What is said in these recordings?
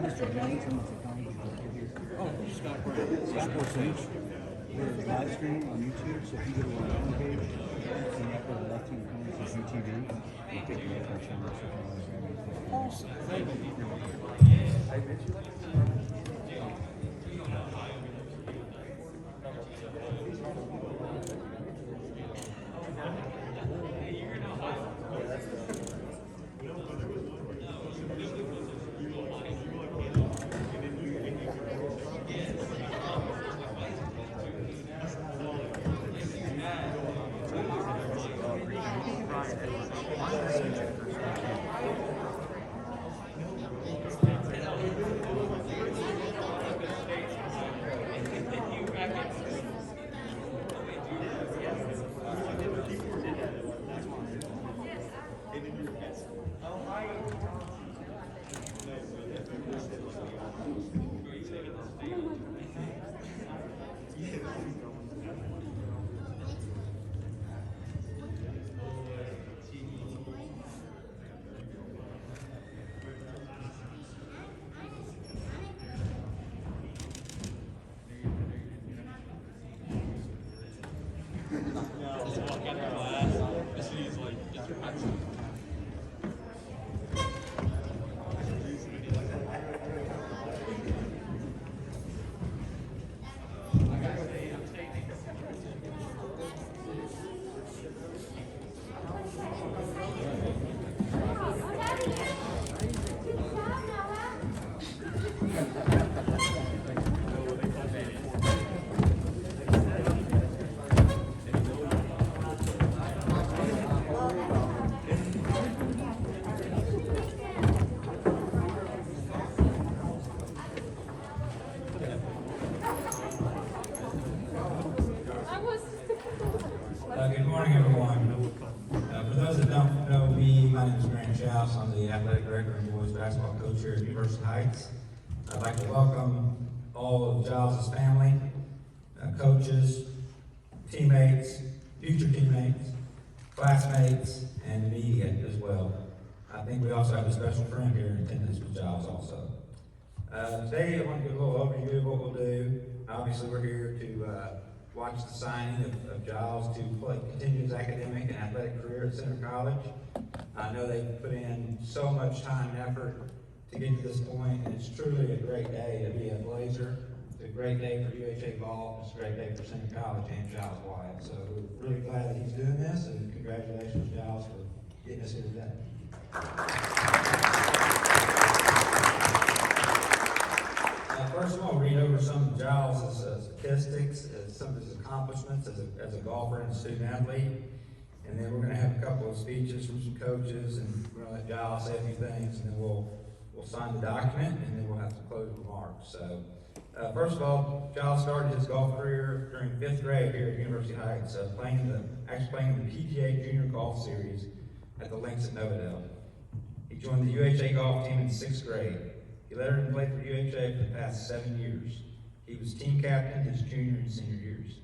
Mr. Johnson, it's a comedy here. Oh, Scott Brown. Sports Inch. We're live streaming on YouTube, so if you go to our homepage, and you have to the left-hand corner, it says UTV. We'll take you over and show us if you want to grab anything. Awesome. Thank you. I bet you. Good morning, everyone. For those that don't know me, my name is Jiles. I'm the athletic director and boys basketball coach here at University Heights. I'd like to welcome all of Giles' family, coaches, teammates, future teammates, classmates, and media as well. I think we also have a special friend here in attendance with Giles also. Today I want to give a little overview of what we'll do. Obviously we're here to watch the signing of Giles to continue his academic and athletic career at Center College. I know they've put in so much time and effort to get to this point, and it's truly a great day to be a Blazer. It's a great day for UHA golf. It's a great day for Center College and Jiles Wyatt. So we're really glad that he's doing this, and congratulations, Giles, for getting us here today. First of all, read over some of Giles' statistics, some of his accomplishments as a golfer and a student athlete. And then we're going to have a couple of speeches from some coaches, and we're going to let Giles say a few things, and then we'll sign the document, and then we'll have some closing remarks. So, first of all, Giles started his golf career during 5th grade here at University Heights, playing in the PGA Junior Golf Series at the links at Novodale. He joined the UHA golf team in 6th grade. He later played for UHA for the past 7 years. He was team captain his junior and senior years.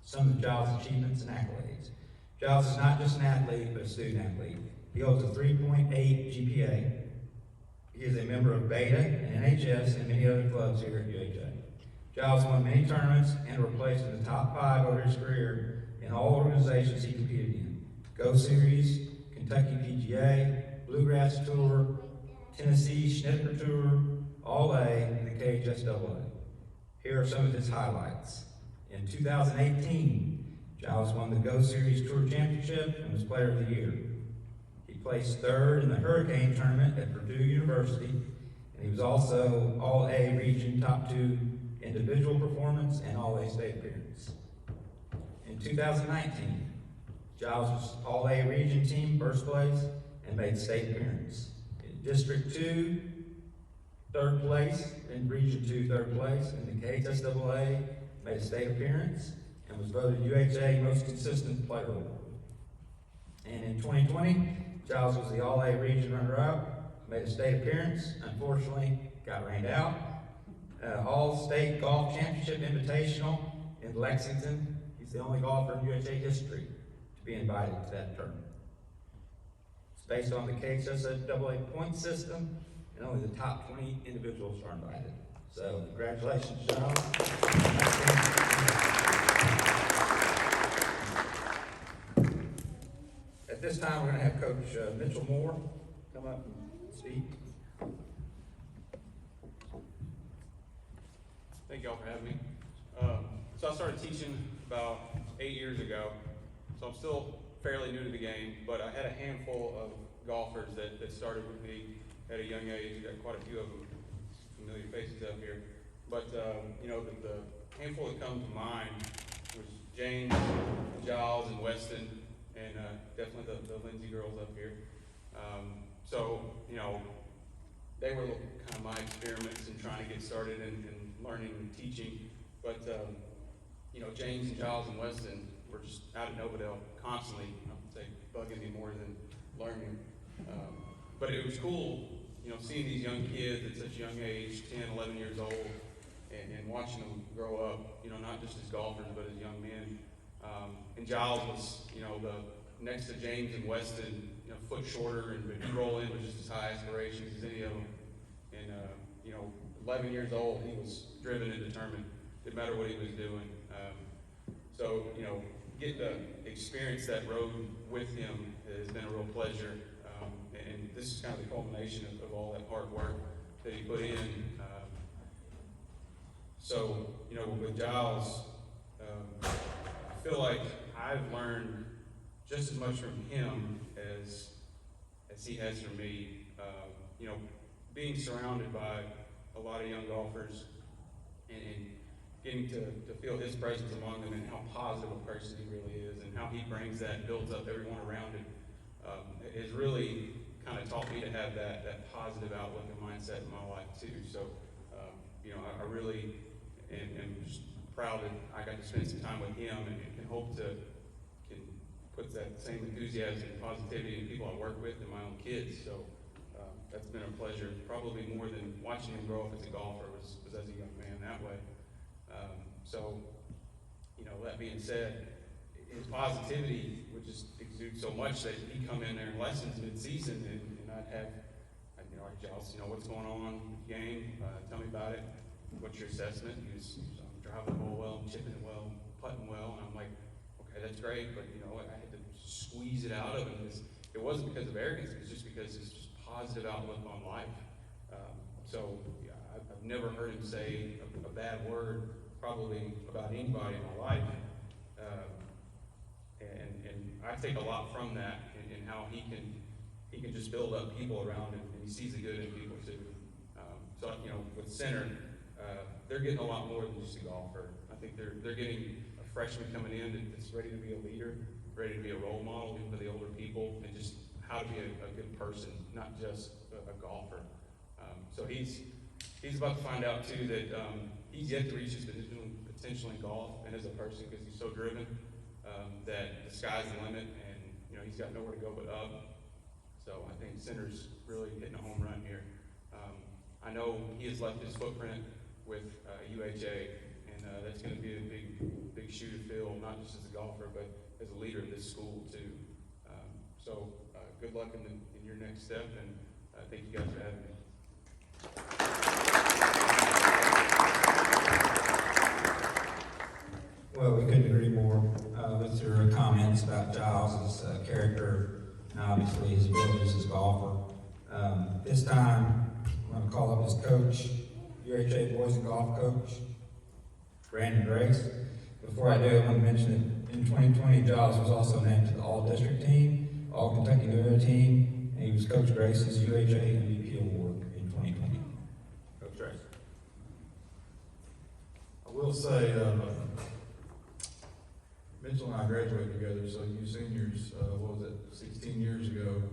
Some of Giles' achievements and accolades. Giles is not just an athlete, but a student athlete. He holds a 3.8 GPA. He is a member of Beta and NHS and many other clubs here at UHA. Giles won many tournaments and were placed in the top 5 over his career in all organizations he competed in. Go Series, Kentucky PGA, Bluegrass Tour, Tennessee Schnitzer Tour, All-A, and the KHSAA. Here are some of his highlights. In 2018, Giles won the Go Series Tour Championship and was Player of the Year. He placed 3rd in the Hurricane Tournament at Purdue University, and he was also All-A Region Top 2 individual performance and All-A state appearance. In 2019, Giles was All-A Region Team first place and made state appearance. District 2, 3rd place, in Region 2, 3rd place, and the KHSAA made a state appearance and was voted UHA Most Consistent Player Award. And in 2020, Giles was the All-A Region runner-up, made a state appearance, unfortunately got rained out. All-State Golf Championship Invitational in Lexington. He's the only golfer in UHA history to be invited to that tournament. Based on the KHSAA point system, and only the top 20 individuals are invited. So congratulations, Jiles. At this time, we're going to have Coach Mitchell Moore come up and speak. Thank y'all for having me. So I started teaching about 8 years ago, so I'm still fairly new to the game, but I had a handful of golfers that started with me at a young age. You got quite a few of them, familiar faces up here. But you know, the handful that come to mind was James, Jiles, and Weston, and definitely the Lindsay girls up here. So, you know, they were kind of my experiments in trying to get started in learning and teaching. But, you know, James and Jiles and Weston were just out of Novodale constantly, I would say, bugging me more than learning. But it was cool, you know, seeing these young kids at such a young age, 10, 11 years old, and watching them grow up, you know, not just as golfers, but as young men. And Jiles was, you know, next to James and Weston, you know, foot shorter, but he rolled in with just as high aspirations as any of them. And, you know, 11 years old, he was driven and determined. Didn't matter what he was doing. So, you know, getting to experience that road with him has been a real pleasure. And this is kind of the culmination of all that hard work that he put in. So, you know, with Jiles, I feel like I've learned just as much from him as he has from me. You know, being surrounded by a lot of young golfers and getting to feel his presence among them and how positive a person he really is and how he brings that and builds up everyone around him has really kind of taught me to have that positive outlook and mindset in my life too. So, you know, I really am just proud that I got to spend some time with him and can hope to can put that same enthusiasm and positivity in people I work with and my own kids. So that's been a pleasure. Probably more than watching him grow up as a golfer was as a young man that way. So, you know, that being said, his positivity would just exude so much that he'd come in there in lessons mid-season and I'd have, you know, Jiles, you know, what's going on with the game? Tell me about it. What's your assessment? He was driving the ball well, chipping it well, putting well, and I'm like, okay, that's great, but, you know, I had to squeeze it out of him. It wasn't because of arrogance, it was just because it's just positive outlook on life. So yeah, I've never heard him say a bad word probably about anybody in my life. And I take a lot from that in how he can just build up people around him, and he sees the good in people too. So, you know, with center, they're getting a lot more than just a golfer. I think they're getting a freshman coming in that's ready to be a leader, ready to be a role model even for the older people, and just how to be a good person, not just a golfer. So he's about to find out too that he's yet to reach his potential in golf and as a person because he's so driven that the sky's the limit, and you know he's got nowhere to go but up. So I think center's really hitting a home run here. I know he has left his footprint with UHA, and that's going to be a big shoe to fill, not just as a golfer but as a leader of this school too. So good luck in your next step, and thank you guys for having me. Well, we couldn't agree more with your comments about Jiles' character and obviously his abilities as a golfer. This time, I'm going to call up his coach, UHA Boys and Golf Coach, Brandon Grace. Before I do, I want to mention that in 2020, Jiles was also named to the All-District Team, All-Kentucky New Team, and he was Coach Grace's UHA MVP Award in 2020. Coach Grace. I will say, Mitchell and I graduated together, so you seniors, what was it, 16 years ago,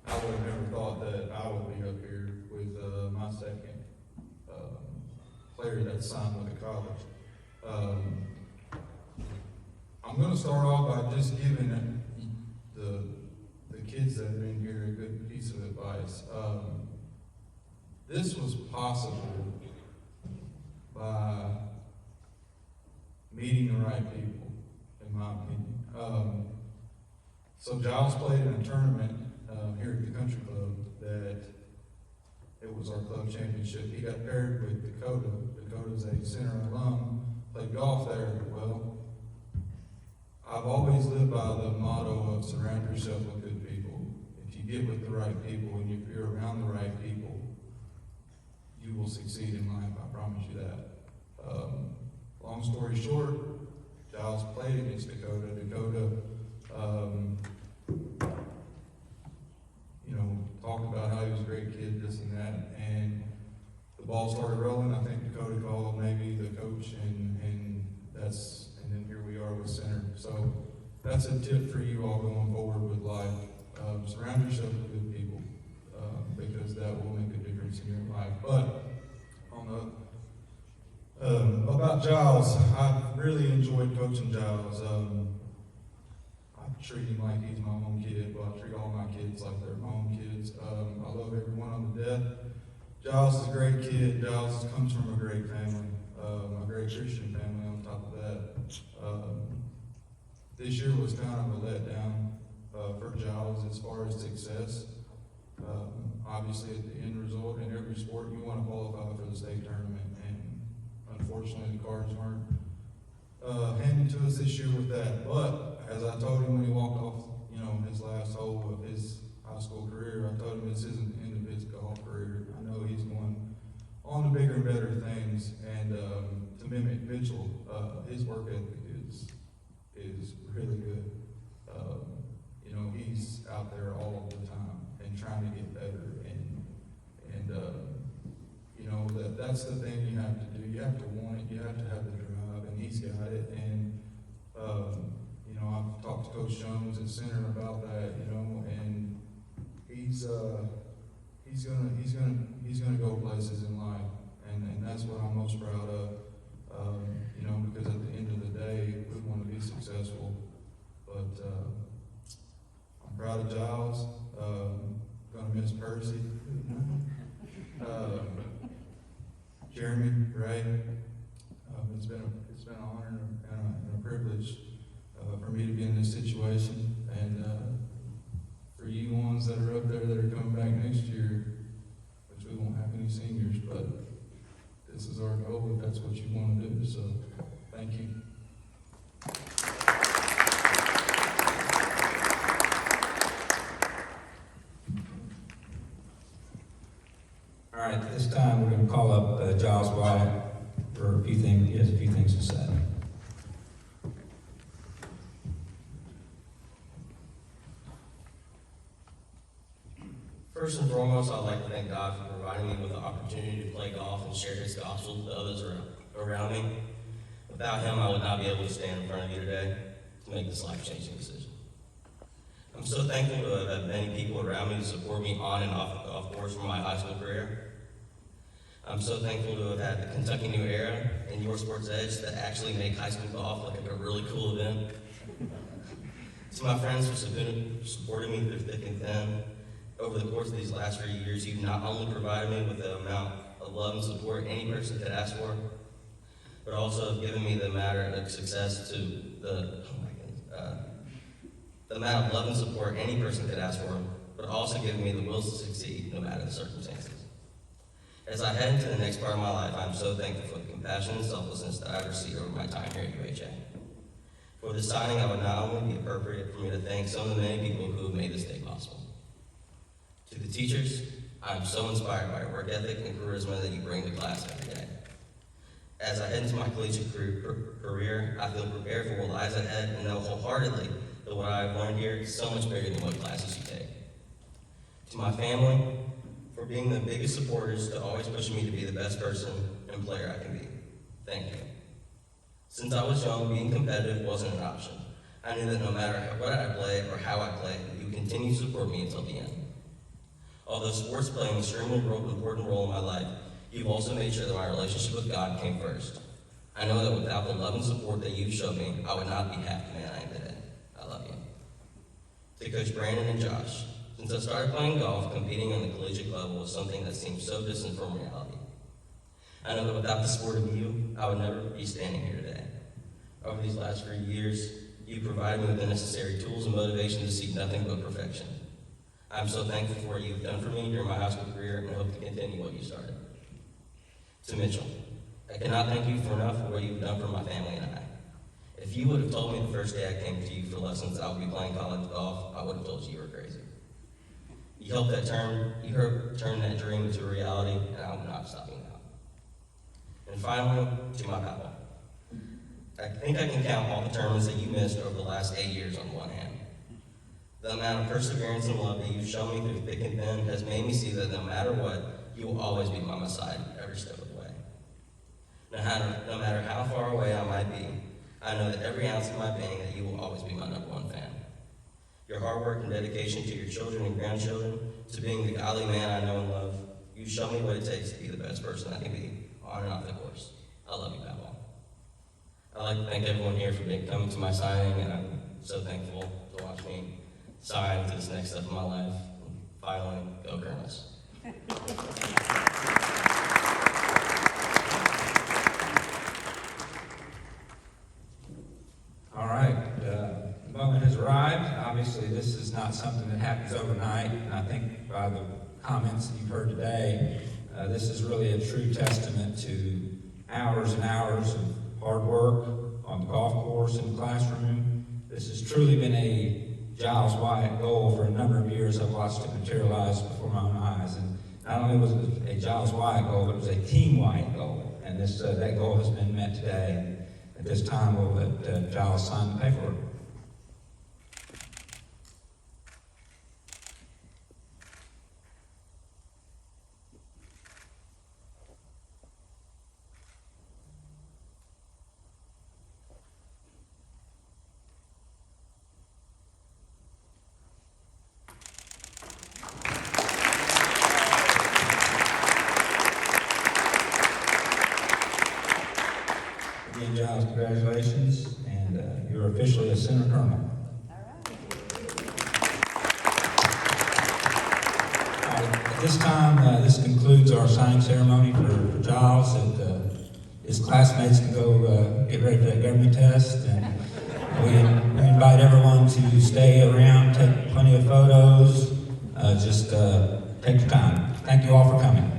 I would have never thought that I would be up here with my second player that signed with the college. I'm going to start off by just giving the kids that are in here a good piece of advice. This was possible by meeting the right people, in my opinion. So Jiles played in a tournament here at the country club that it was our club championship. He got paired with Dakota. Dakota's a center alum, played golf there. Well, I've always lived by the motto of surround yourself with good people. If you get with the right people and if you're around the right people, you will succeed in life, I promise you that. Long story short, Jiles played against Dakota. Dakota, talked about how he was a great kid, this and that, and the ball started rolling. I think Dakota called maybe the coach, and then here we are with center. So that's a tip for you all going forward with life. Surround yourself with good people, because that will make a difference in your life. But on the about Jiles, I've really enjoyed coaching Jiles. I treat him like he's my own kid, but I treat all my kids like they're my own kids. I love everyone on the death. Giles is a great kid. Giles comes from a great family, a great Christian family on top of that. This year was kind of a letdown for Giles as far as success. Obviously, at the end result, in every sport, you want to qualify for the state tournament, and unfortunately, the cards weren't handed to us this year with that. But as I told him when he walked off, his last hole of his high school career, I told him this isn't the end of his golf career. I know he's going on to bigger and better things. And to mimic Mitchell, his work ethic is really good. He's out there all of the time and trying to get better. That's the thing you have to do. You have to want it. You have to have the drive, and he's got it. And I've talked to Coach Jones at center about that. And he's gonna go places in life, and that's what I'm most proud of. Because at the end of the day, we want to be successful. But I'm proud of Giles. Gonna miss Percy. Jeremy, Ray. It's been an honor and a privilege for me to be in this situation, and for you ones that are up there that are coming back next year, which we won't have any seniors, but this is our goal if that's what you want to do. So, thank you. All right, at this time, we're going to call up Jiles Wyatt for a few things. He has a few things to say. First and foremost, I'd like to thank God for providing me with the opportunity to play golf and share His gospel to others around me. Without Him, I would not be able to stand in front of you today to make this life-changing decision. I'm so thankful to have had many people around me to support me on and off the golf course from my high school career. I'm so thankful to have had the Kentucky New Era and Your Sports Edge that actually make high school golf look like a really cool event. To my friends who have supported me through thick and thin, over the course of these last few years, you've not only provided me with the amount of love and support any person could ask for, but also have given me the matter of success to the amount of love and support any person could ask for, but also given me the will to succeed no matter the circumstances. As I head into the next part of my life, I'm so thankful for the compassion and selflessness that I've received over my time here at UHA. For this signing, I would not only be appropriate for me to thank some of the many people who have made this day possible. To the teachers, I'm so inspired by your work ethic and charisma that you bring to class every day. As I head into my collegiate career, I feel prepared for what lies ahead and know wholeheartedly that what I've learned here is so much bigger than what classes you take. To my family, for being the biggest supporters to always pushing me to be the best person and player I can be. Thank you. Since I was young, being competitive wasn't an option. I knew that no matter what I played or how I played, you would continue to support me until the end. Although sports play an extremely important role in my life, you've also made sure that my relationship with God came first. I know that without the love and support that you've shown me, I would not be half the man I am today. I love you. To Coach Brandon and Josh, since I started playing golf, competing on the collegiate level was something that seemed so distant from reality. I know that without the support of you, I would never be standing here today. Over these last few years, you provided me with the necessary tools and motivation to seek nothing but perfection. I'm so thankful for what you've done for me during my high school career and hope to continue what you started. To Mitchell, I cannot thank you for enough for what you've done for my family and I. If you would have told me the first day I came to you for lessons that I would be playing college golf, I would have told you were crazy. You helped turn that dream into a reality, and I'm not stopping now. And finally, to my papa. I think I can count all the tournaments that you missed over the last 8 years on one hand. The amount of perseverance and love that you've shown me through thick and thin has made me see that no matter what, you will always be by my side every step of the way. No matter how far away I might be, I know that every ounce of my being that you will always be my #1 fan. Your hard work and dedication to your children and grandchildren, to being the godly man I know and love, you show me what it takes to be the best person I can be, on and off the course. I love you, Papa. I'd like to thank everyone here for coming to my signing, and I'm so thankful to watch me sign to this next step of my life. And finally, go Colonels. All right, the moment has arrived. Obviously, this is not something that happens overnight, and I think by the comments that you've heard today, this is really a true testament to hours and hours of hard work on the golf course, in the classroom. This has truly been a Jiles Wyatt goal for a number of years. I've watched it materialize before my own eyes, and not only was it a Jiles Wyatt goal, but it was a Team Wyatt goal, and that goal has been met today. At this time, we'll let Jiles sign the paperwork. Again, Jiles, congratulations, and you're officially a Center Colonel. At this time, this concludes our signing ceremony for Jiles. His classmates can go get ready for that government test, and we invite everyone to stay around, take plenty of photos, just take your time. Thank you all for coming.